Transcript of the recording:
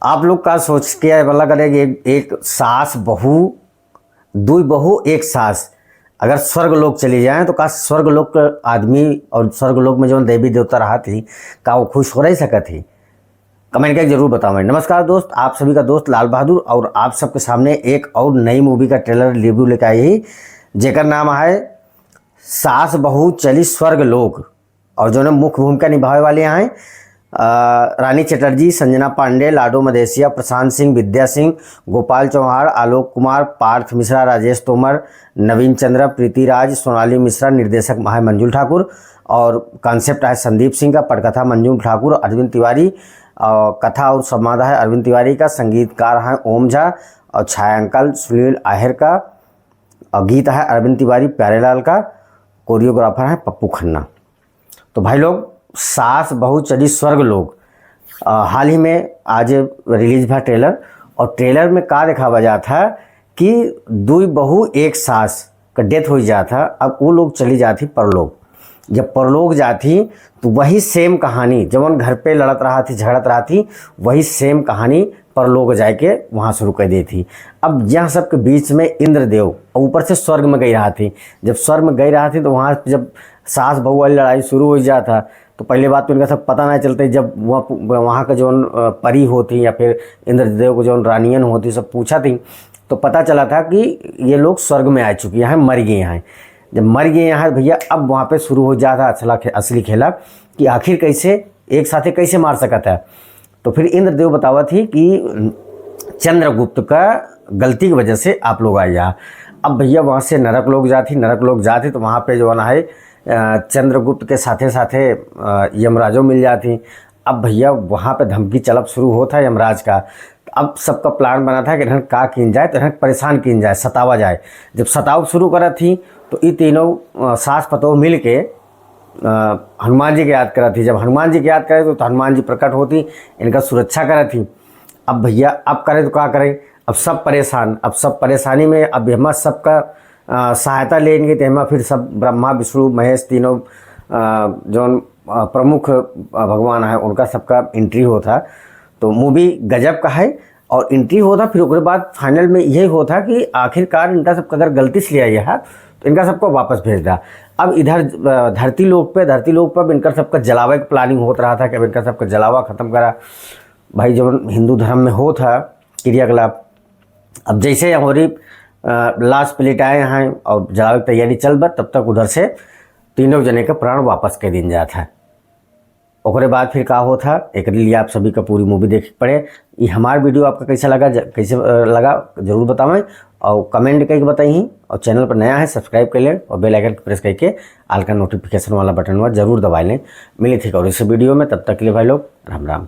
आप लोग का सोच के मतलब करेंगे एक सास बहू, दुई बहू एक सास अगर स्वर्ग लोक चली जाएं तो का स्वर्ग लोक का आदमी और स्वर्ग लोक में जो देवी देवता रहा थी का वो खुश हो नहीं सका थी। कमेंट करके जरूर बताओ। नमस्कार दोस्त, आप सभी का दोस्त लाल बहादुर और आप सबके सामने एक और नई मूवी का ट्रेलर रिव्यू लेकर आई ही, जेकर नाम है सास बहू चली स्वर्ग लोक। और जो ने मुख्य भूमिका निभाने वाले हैं रानी चटर्जी, संजना पांडे, लाडो मदेसिया, प्रशांत सिंह, विद्या सिंह, गोपाल चौहान, आलोक कुमार, पार्थ मिश्रा, राजेश तोमर, नवीन चंद्र, प्रीति राज, सोनाली मिश्रा, निर्देशक है मंजुल ठाकुर और कॉन्सेप्ट है संदीप सिंह का, पटकथा मंजुल ठाकुर, अरविंद तिवारी, कथा और संवाद है अरविंद तिवारी का, संगीतकार हैं ओम झा और छायांकन सुनील आहेर का, और गीत है अरविंद तिवारी प्यारेलाल का, कोरियोग्राफर है पप्पू खन्ना। तो भाई लोग, सास बहू चली स्वर्ग लोक हाल ही में आज रिलीज हुआ ट्रेलर। और ट्रेलर में का देखा वजह था कि दुई बहू एक सास का डेथ हो जाता, अब वो लोग चली जाती परलोक। जब परलोक जाती तो वही सेम कहानी जब घर पे लड़त रहा थी, झगड़त रहा थी, वही सेम कहानी परलोक जाके वहाँ शुरू कर दी थी। अब यहाँ सबके बीच में इंद्रदेव ऊपर से स्वर्ग में गई रहा थी। जब स्वर्ग में गई रहा थी तो वहाँ जब सास बहू वाली लड़ाई शुरू हो जाता तो पहले बात तो इनका सब पता नहीं चलता। जब वहाँ का जो परी होती या फिर इंद्रदेव को जो रानियन होती सब पूछा थी तो पता चला था कि ये लोग स्वर्ग में आ चुके हैं, मर गए हैं। जब मर गए हैं भैया, अब वहाँ पे शुरू हो जाता असली खेला कि आखिर कैसे एक साथे कैसे मार सका था। तो फिर इंद्रदेव बतावा थी कि चंद्रगुप्त का गलती की वजह से आप लोग आए यहाँ। अब भैया वहाँ से नरक लोग जाती तो वहाँ पे जो है चंद्रगुप्त के साथे साथे यमराजों मिल जाती। अब भैया वहाँ पे धमकी चलब शुरू होता है यमराज का। अब सबका प्लान बना था कि इन्हें का किन जाए, तो इन्हें परेशान किन जाए, सतावा जाए। जब सताव शुरू करा थी तो ये तीनों सास पतोह मिल के हनुमान जी की याद करा थी। जब हनुमान जी की याद करे तो हनुमान जी प्रकट होती, इनका सुरक्षा करा थी। अब भैया अब करे तो क्या करें, अब सब परेशान। अब सब परेशानी में अब हम सबका सहायता लेंगे तो हम फिर सब ब्रह्मा विष्णु महेश तीनों जो प्रमुख भगवान है उनका सबका एंट्री होता। तो मूवी गजब का है और एंट्री होता। फिर उसके बाद फाइनल में यही होता कि आखिरकार इनका सबका अगर गलती से लिया गया है तो इनका सबको वापस भेज दिया। अब इधर धरती लोक पर इनका सबका जलावा की प्लानिंग होता रहा था कि अब इनका सबका जलावा ख़त्म करा। भाई जो हिंदू धर्म में हो था क्रियाकलाप, अब जैसे हमारी लाश प्लेट आए हैं और जलावे की तैयारी चल बा, तब तक उधर से तीनों जने के प्राण वापस कर दिन जाता है। उसके बाद फिर का होता, एक लिए आप सभी का पूरी मूवी देख पड़े। ये हमारा वीडियो आपका कैसा लगा जरूर बताएं और कमेंट करके बताइए। और चैनल पर नया है सब्सक्राइब कर लें और बेल आइकन प्रेस करके आल का नोटिफिकेशन वाला बटन जरूर दबा लें। मिले थे और इस वीडियो में, तब तक के लिए भाई लोग राम राम।